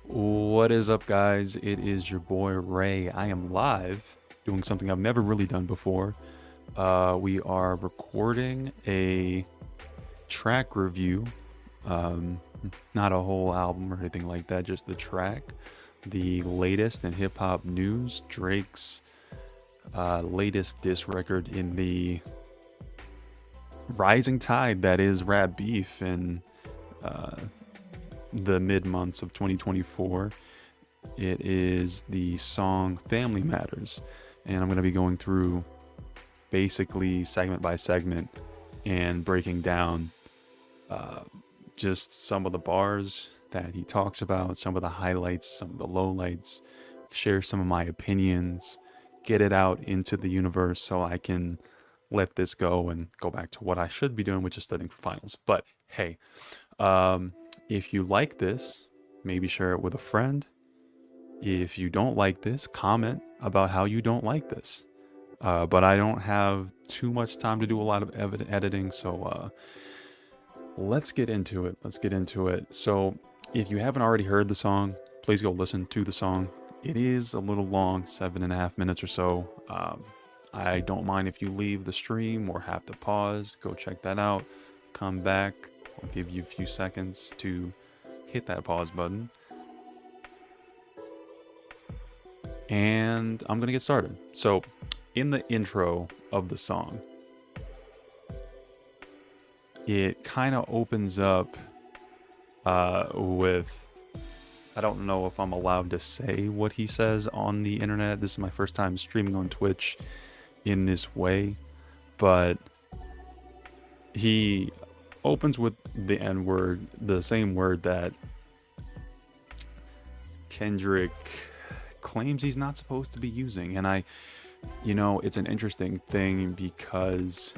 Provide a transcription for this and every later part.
What is up, guys? It is your boy Ray. I am live doing something I've never really done before. We are recording a track review, um, not a whole album or anything like that, just the track. The latest in hip hop news, Drake's latest diss record in the rising tide that is rap beef in uh, the mid months of 2024. It is the song Family Matters. And I'm going to be going through basically segment by segment and breaking down uh, just some of the bars that he talks about, some of the highlights, some of the lowlights, share some of my opinions, get it out into the universe so I can let this go and go back to what I should be doing, which is studying for finals. But hey, um, if you like this, maybe share it with a friend. If you don't like this, comment about how you don't like this. But I don't have too much time to do a lot of editing, so let's get into it. Let's get into it. So, if you haven't already heard the song, please go listen to the song. It is a little long, 7.5 minutes or so. I don't mind if you leave the stream or have to pause. Go check that out. Come back. I'll give you a few seconds to hit that pause button. And I'm going to get started. So, in the intro of the song, it kind of opens up with I don't know if I'm allowed to say what he says on the internet. This is my first time streaming on Twitch in this way, but he opens with the N word, the same word that Kendrick claims he's not supposed to be using. And it's an interesting thing because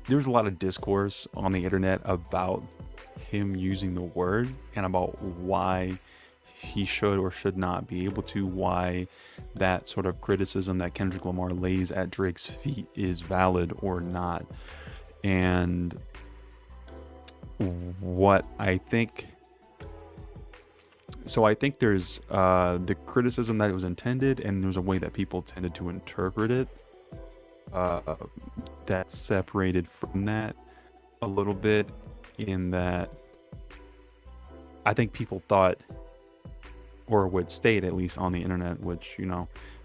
there's a lot of discourse on the internet about him using the word and about why he should or should not be able to, why that sort of criticism that Kendrick Lamar lays at Drake's feet is valid or not. And what I think I think there's the criticism that it was intended, and there's a way that people tended to interpret it uh, that's separated from that a little bit, in that I think people thought, or would state at least on the internet, which,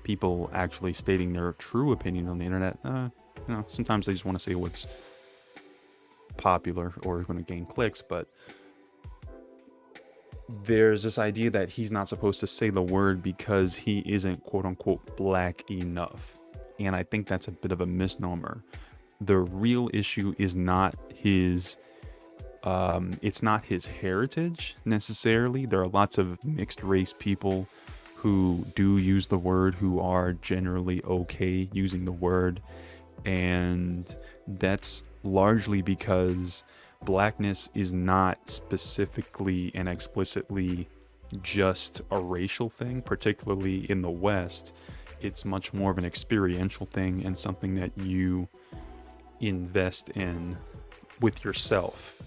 people actually stating their true opinion on the internet, sometimes they just want to say what's popular or going to gain clicks, but there's this idea that he's not supposed to say the word because he isn't quote unquote black enough. And I think that's a bit of a misnomer. The real issue is not his it's not his heritage necessarily. There are lots of mixed race people who do use the word, who are generally okay using the word, and that's largely because blackness is not specifically and explicitly just a racial thing, particularly in the West. It's much more of an experiential thing and something that you invest in with yourself.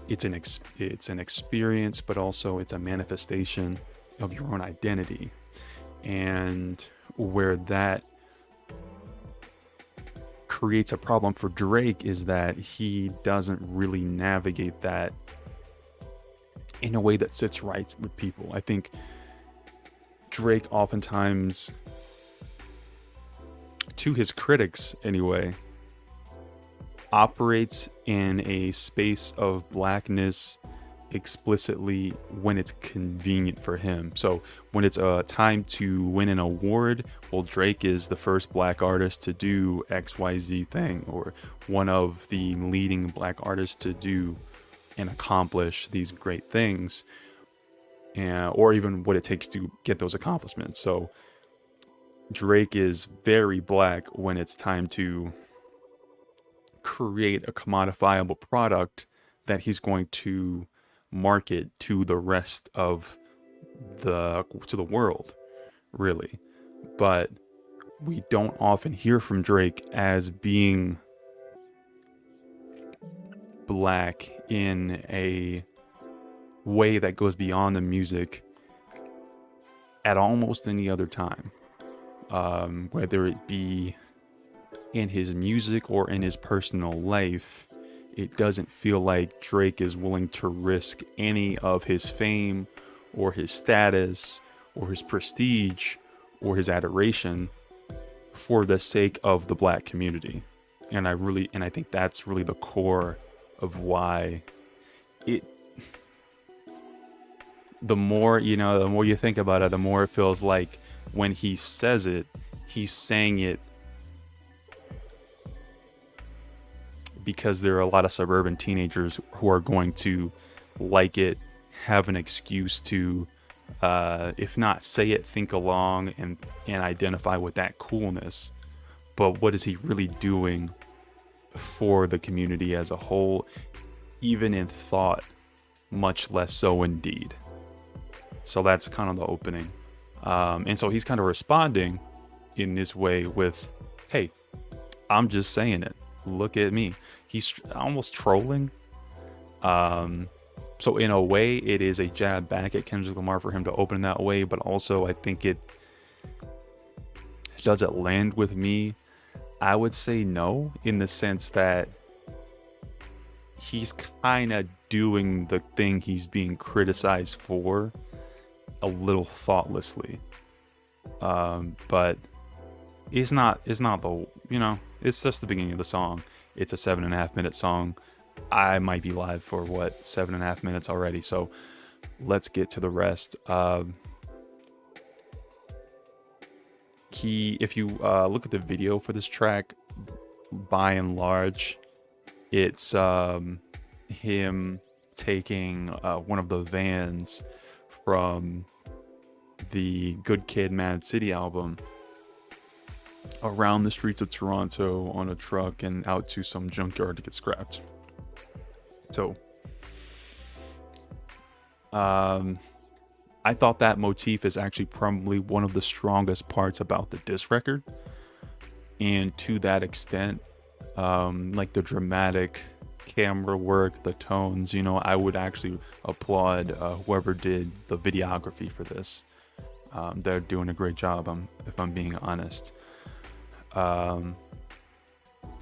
It's an experience, but also it's a manifestation of your own identity. And where that creates a problem for Drake is that he doesn't really navigate that in a way that sits right with people. I think Drake oftentimes, to his critics anyway, operates in a space of blackness explicitly when it's convenient for him. So when it's a time to win an award, well, Drake is the first black artist to do XYZ thing, or one of the leading black artists to do and accomplish these great things, and or even what it takes to get those accomplishments. So Drake is very black when it's time to create a commodifiable product that he's going to market to the rest of the world, really. But we don't often hear from Drake as being black in a way that goes beyond the music at almost any other time. Whether it be in his music or in his personal life, it doesn't feel like Drake is willing to risk any of his fame or his status or his prestige or his adoration for the sake of the black community. And I think that's really the core of why it, the more you think about it, the more it feels like when he says it, he's saying it because there are a lot of suburban teenagers who are going to like it, have an excuse to, if not say it, think along and identify with that coolness. But what is he really doing for the community as a whole, even in thought, much less so in deed? So that's kind of the opening. And so he's kind of responding in this way with, hey, I'm just saying it. Look at me. He's almost trolling. So in a way, it is a jab back at Kendrick Lamar for him to open that way. But also, I think does it land with me? I would say no, in the sense that he's kind of doing the thing he's being criticized for a little thoughtlessly. But it's not the, it's just the beginning of the song. It's a 7.5 minute song. I might be live for 7.5 minutes already. So let's get to the rest. If you look at the video for this track, by and large, it's him taking one of the vans from the Good Kid, Mad City album around the streets of Toronto on a truck and out to some junkyard to get scrapped. So I thought that motif is actually probably one of the strongest parts about the diss record. And to that extent, like the dramatic camera work, the tones, I would actually applaud whoever did the videography for this. They're doing a great job, if I'm being honest.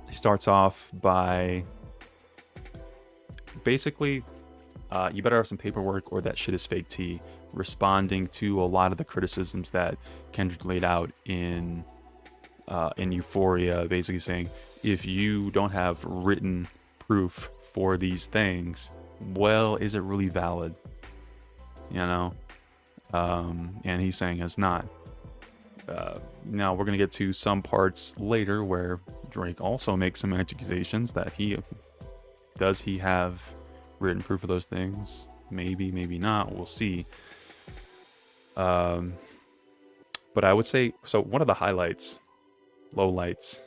He starts off by basically, you better have some paperwork or that shit is fake tea, responding to a lot of the criticisms that Kendrick laid out in Euphoria, basically saying, if you don't have written proof for these things, well, is it really valid? And he's saying it's not. Now we're gonna get to some parts later where Drake also makes some accusations that he have written proof of those things. Maybe not, we'll see. But I would say, so one of the highlights, lowlights,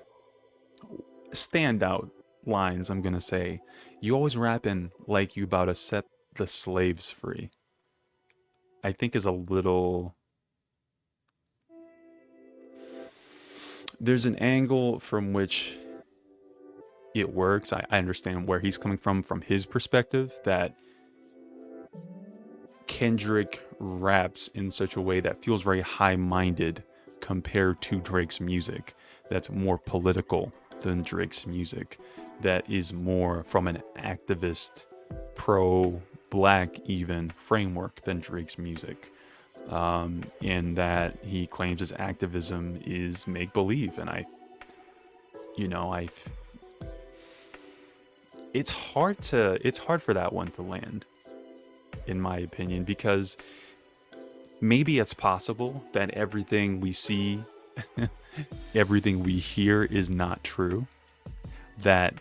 standout lines, I'm gonna say, you always rapping like you about to set the slaves free, I think is a little, there's an angle from which it works. I understand where he's coming from his perspective, that Kendrick raps in such a way that feels very high-minded compared to Drake's music, that's more political than Drake's music, that is more from an activist, pro-black even framework than Drake's music. In that he claims his activism is make-believe, and it's hard for that one to land, in my opinion, because maybe it's possible that everything we see, everything we hear is not true, that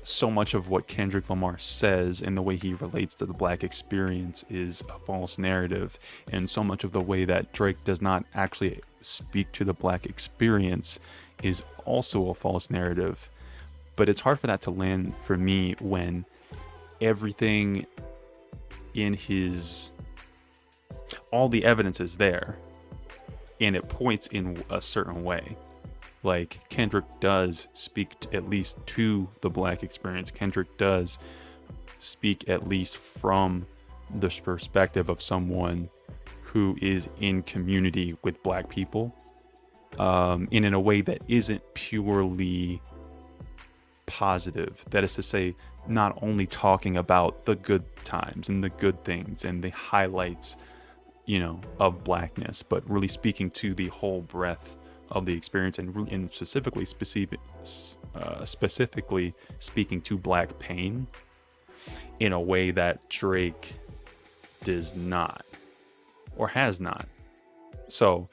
so much of what Kendrick Lamar says and the way he relates to the black experience is a false narrative, and so much of the way that Drake does not actually speak to the black experience is also a false narrative. But it's hard for that to land for me when everything in all the evidence is there and it points in a certain way. Like, Kendrick does speak at least to the black experience. Kendrick does speak at least from the perspective of someone who is in community with black people, and in a way that isn't purely positive. That is to say, not only talking about the good times and the good things and the highlights, of blackness, but really speaking to the whole breadth of the experience, and specifically speaking to black pain in a way that Drake does not, or has not. So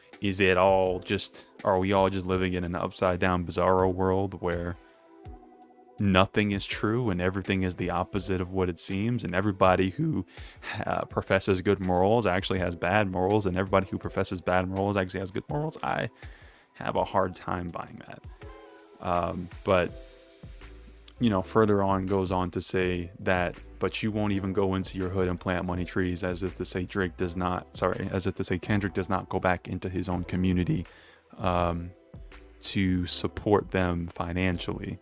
are we all just living in an upside down bizarro world where nothing is true and everything is the opposite of what it seems, and everybody who professes good morals actually has bad morals, and everybody who professes bad morals actually has good morals? I have a hard time buying that. But further on goes on to say that, but you won't even go into your hood and plant money trees, as if to say Kendrick does not go back into his own community to support them financially,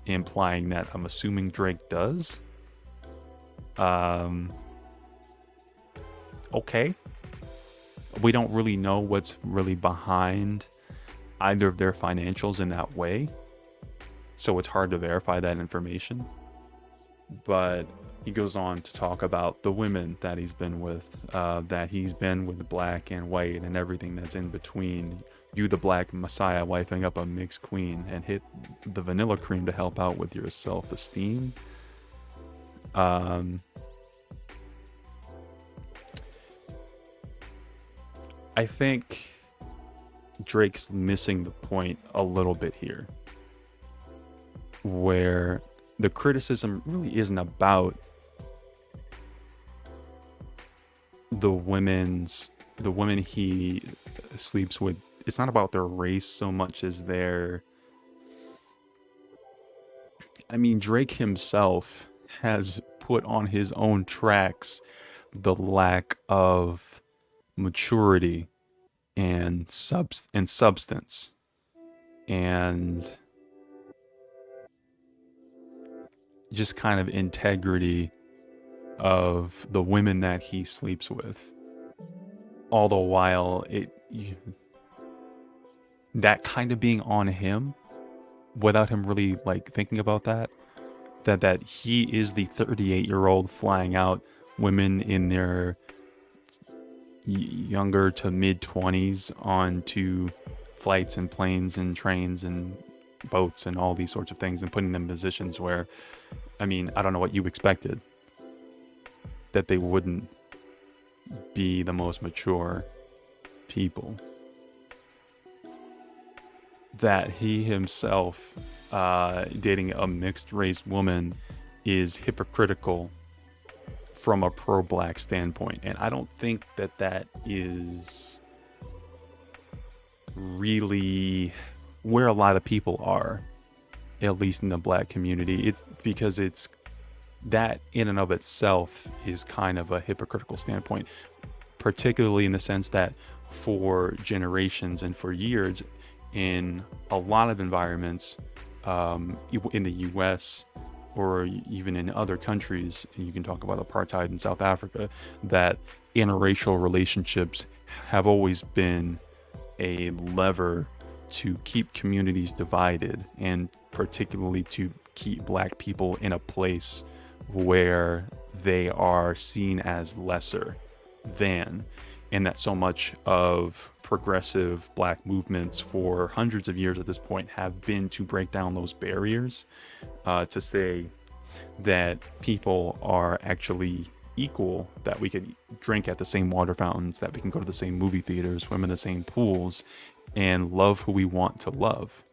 implying that I'm assuming Drake does. Okay. We don't really know what's really behind either of their financials in that way, so it's hard to verify that information. But he goes on to talk about the women that he's been with, black and white and everything that's in between. You, the black messiah, wifing up a mixed queen, and hit the vanilla cream to help out with your self-esteem. I think Drake's missing the point a little bit here, where the criticism really isn't about the women he sleeps with. It's not about their race so much as Drake himself has put on his own tracks the lack of maturity and substance and just kind of integrity of the women that he sleeps with. All the while that kind of being on him, without him really thinking about that he is the 38-year-old flying out women in their younger to mid 20s onto flights and planes and trains and boats and all these sorts of things, and putting them in positions where, I don't know what you expected, that they wouldn't be the most mature people. That he himself dating a mixed race woman is hypocritical from a pro-black standpoint, and I don't think that is really where a lot of people are, at least in the black community. It's because it's that in and of itself is kind of a hypocritical standpoint, particularly in the sense that for generations and for years, in a lot of environments, in the US or even in other countries, and you can talk about apartheid in South Africa, that interracial relationships have always been a lever to keep communities divided, and particularly to keep black people in a place where they are seen as lesser than. And that so much of progressive black movements for hundreds of years at this point have been to break down those barriers, to say that people are actually equal, that we could drink at the same water fountains, that we can go to the same movie theaters, swim in the same pools, and love who we want to love.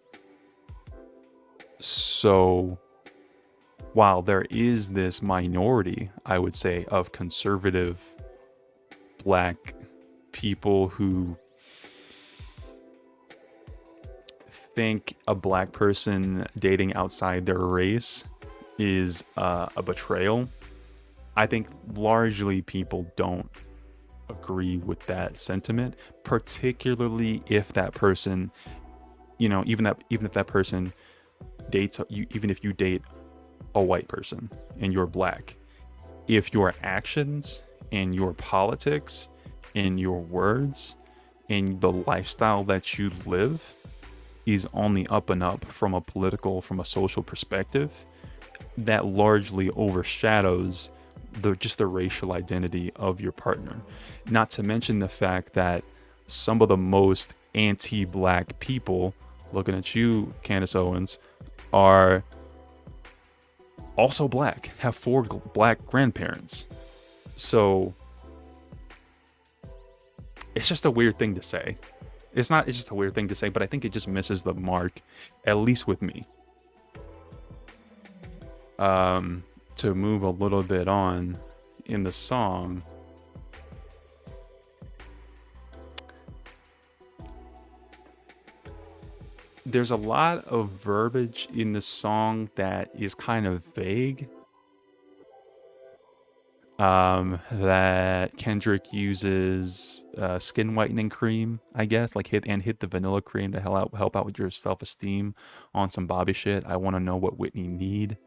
So while there is this minority, I would say, of conservative black people who think a black person dating outside their race is a betrayal, I think largely people don't agree with that sentiment, particularly if that person, even if that person dates you, even if you date a white person and you're black, if your actions and your politics and your words and the lifestyle that you live is on the up and up from a political, from a social perspective, that largely overshadows the racial identity of your partner. Not to mention the fact that some of the most anti-black people, looking at you, Candace Owens, are also black, have four black grandparents. So it's just a weird thing to say. It's just a weird thing to say, but I think it just misses the mark, at least with me. To move a little bit on in the song, there's a lot of verbiage in the song that is kind of vague. That Kendrick uses skin whitening cream, I guess, like hit the vanilla cream to help out with your self-esteem on some Bobby shit. I want to know what Whitney need.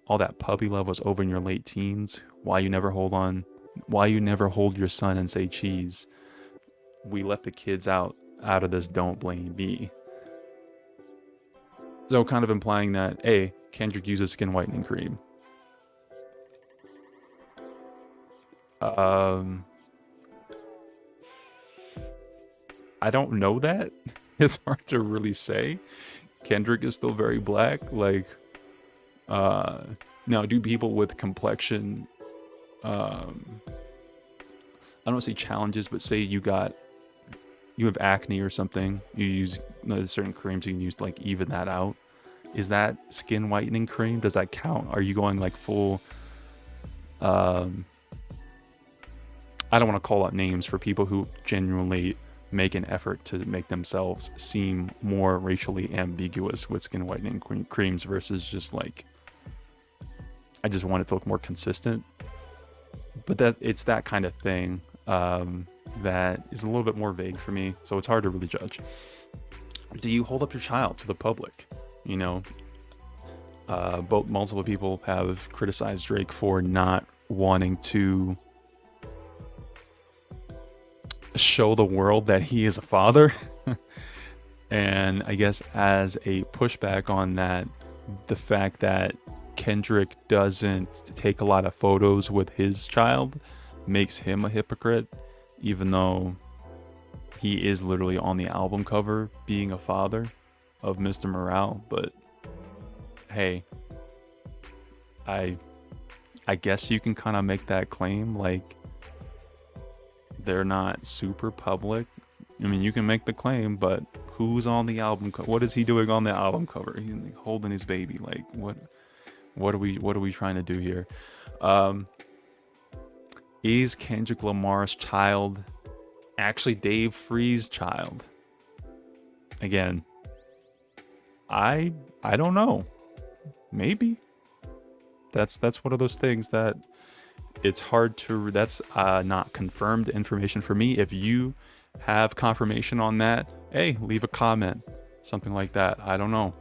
All that puppy love was over in your late teens. Why you never hold your son and say cheese. We left the kids out of this, don't blame me. So kind of implying that, A, Kendrick uses skin whitening cream. I don't know that. It's hard to really say. Kendrick is still very black. Like, now do people with complexion, I don't say challenges, but say you have acne or something, you use certain creams you can use to like even that out. Is that skin whitening cream? Does that count? Are you going like full, I don't want to call out names for people who genuinely make an effort to make themselves seem more racially ambiguous with skin whitening creams versus just like, I just want it to look more consistent. But that it's that kind of thing that is a little bit more vague for me, so it's hard to really judge. Do you hold up your child to the public? You know, both multiple people have criticized Drake for not wanting to show the world that he is a father. And I guess as a pushback on that, the fact that Kendrick doesn't take a lot of photos with his child makes him a hypocrite, even though he is literally on the album cover being a father of Mr. Morale. But hey, I guess you can kind of make that claim, like they're not super public. I mean, you can make the claim, but who's on the album cover? What is he doing on the album cover? He's like holding his baby. Like what are we trying to do here? Is Kendrick Lamar's child actually Dave Free's child? Again, I don't know. Maybe. That's one of those things that it's hard to, that's not confirmed information for me. If you have confirmation on that, hey, leave a comment, something like that. I don't know.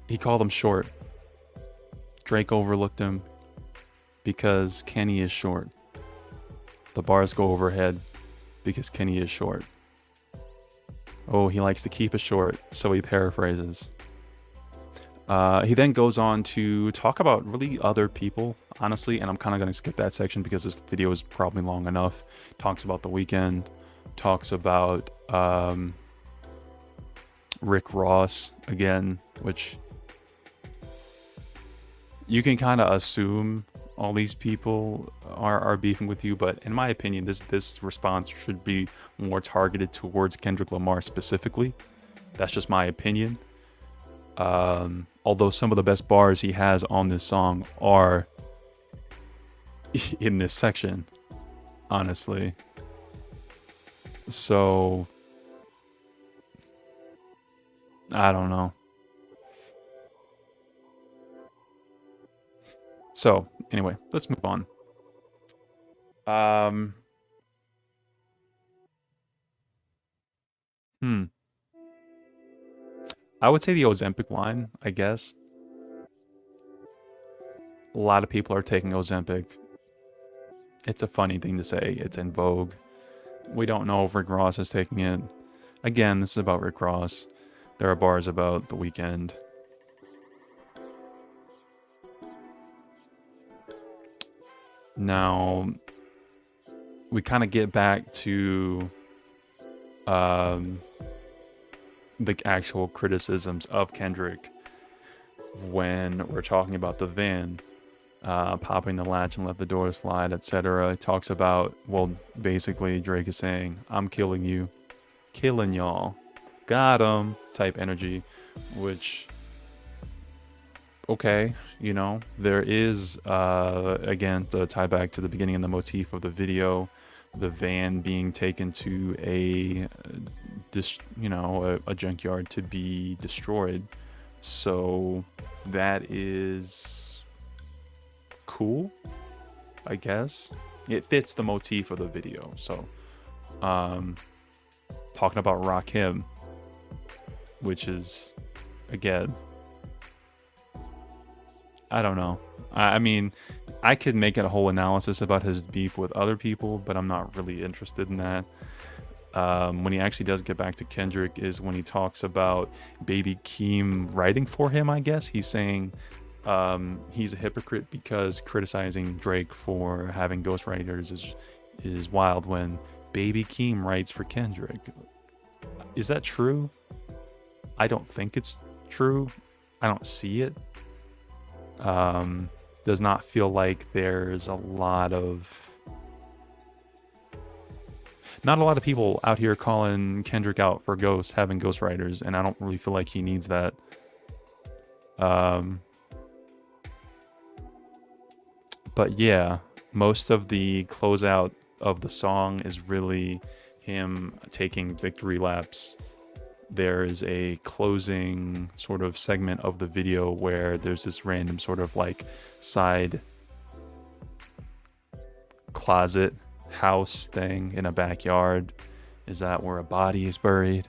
He called him short. Drake overlooked him because Kenny is short. The bars go overhead because Kenny is short. Oh, he likes to keep it short, so he paraphrases. He then goes on to talk about really other people, honestly, and I'm kind of going to skip that section because this video is probably long enough. Talks about The Weeknd, talks about Rick Ross again, which you can kind of assume all these people are beefing with you, but in my opinion, this response should be more targeted towards Kendrick Lamar specifically. That's just my opinion. Although some of the best bars he has on this song are in this section, honestly. So I don't know. So anyway, let's move on. Hmm. I would say the Ozempic line, I guess. A lot of people are taking Ozempic. It's a funny thing to say. It's in vogue. We don't know if Rick Ross is taking it. Again, this is about Rick Ross. There are bars about The Weeknd. Now, we kind of get back to um, the actual criticisms of Kendrick when we're talking about the van, popping the latch and let the door slide, etc. It talks about, well, basically, Drake is saying, I'm killing you, killing y'all, got 'em type energy, which, okay, there is, again, to tie back to the beginning and the motif of the video, the van being taken to a junkyard to be destroyed. So that is cool, I guess. It fits the motif of the video. So, talking about Rakim, which is, again, I don't know. I mean, I could make it a whole analysis about his beef with other people, but I'm not really interested in that. When he actually does get back to Kendrick is when he talks about Baby Keem writing for him, I guess. He's saying he's a hypocrite because criticizing Drake for having ghostwriters is wild when Baby Keem writes for Kendrick. Is that true? I don't think it's true. I don't see it. Does not feel like there's not a lot of people out here calling Kendrick out for having ghostwriters, and I don't really feel like he needs that. But yeah, most of the closeout of the song is really him taking victory laps. There is a closing sort of segment of the video where there's this random sort of like side closet house thing in a backyard. Is that where a body is buried?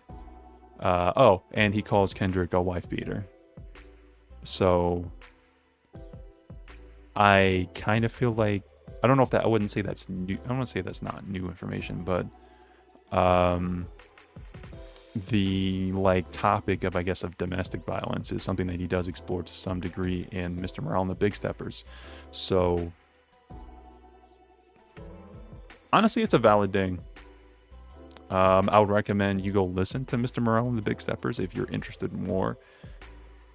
And he calls Kendrick a wife beater. So I kind of feel like, I don't know if that, I wouldn't say that's new. I don't want to say that's not new information, but the like topic of, I guess, of domestic violence is something that he does explore to some degree in Mr. Morale and the Big Steppers. So honestly, it's a valid thing. I would recommend you go listen to Mr. Morale and the Big Steppers if you're interested more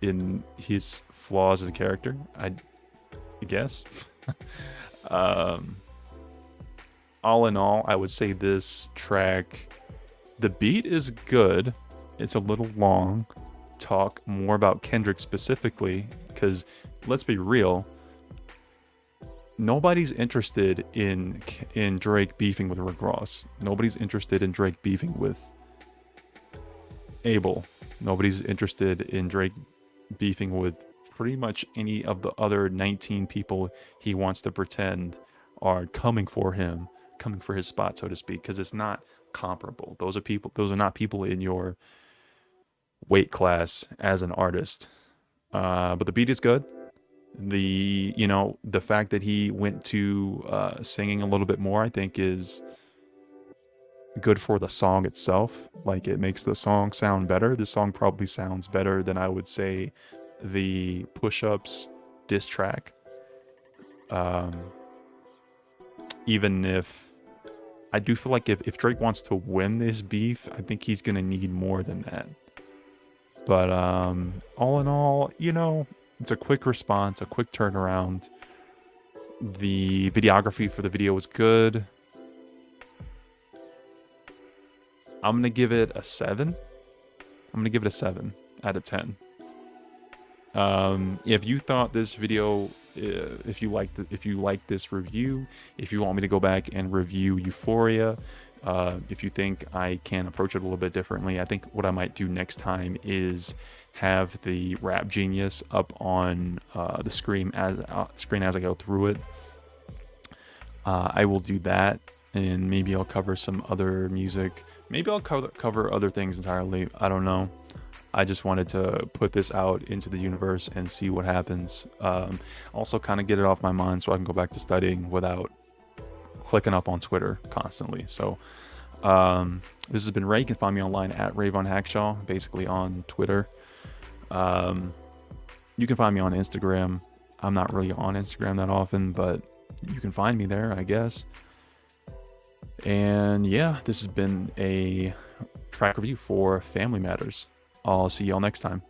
in his flaws as a character, I guess. All in all, I would say this track, the beat is good. It's a little long. Talk more about Kendrick specifically, because let's be real, nobody's interested in Drake beefing with Rick Ross. Nobody's interested in Drake beefing with Abel. Nobody's interested in Drake beefing with pretty much any of the other 19 people he wants to pretend are coming for him, coming for his spot, so to speak, because it's not comparable. Those are not people in your weight class as an artist. But the beat is good. The fact that he went to singing a little bit more, I think, is good for the song itself. Like, it makes the song sound better. This song probably sounds better than, I would say, the Push-Ups diss track. Even if I do feel like if Drake wants to win this beef, I think he's gonna need more than that. But all in all, it's a quick response, a quick turnaround. The videography for the video was good. I'm gonna give it a 7. I'm gonna give it a 7 out of 10. If you thought this video, if you like this review, if you want me to go back and review Euphoria, if you think I can approach it a little bit differently, I think what I might do next time is have the Rap Genius up on the screen as I go through it. I will do that, and maybe I'll cover some other music Maybe I'll cover other things entirely. I don't know. I just wanted to put this out into the universe and see what happens. Also, kind of get it off my mind so I can go back to studying without clicking up on Twitter constantly. So, this has been Ray. You can find me online at Rayvon Hackshaw, basically on Twitter. You can find me on Instagram. I'm not really on Instagram that often, but you can find me there, I guess. And yeah, this has been a track review for Family Matters. I'll see y'all next time.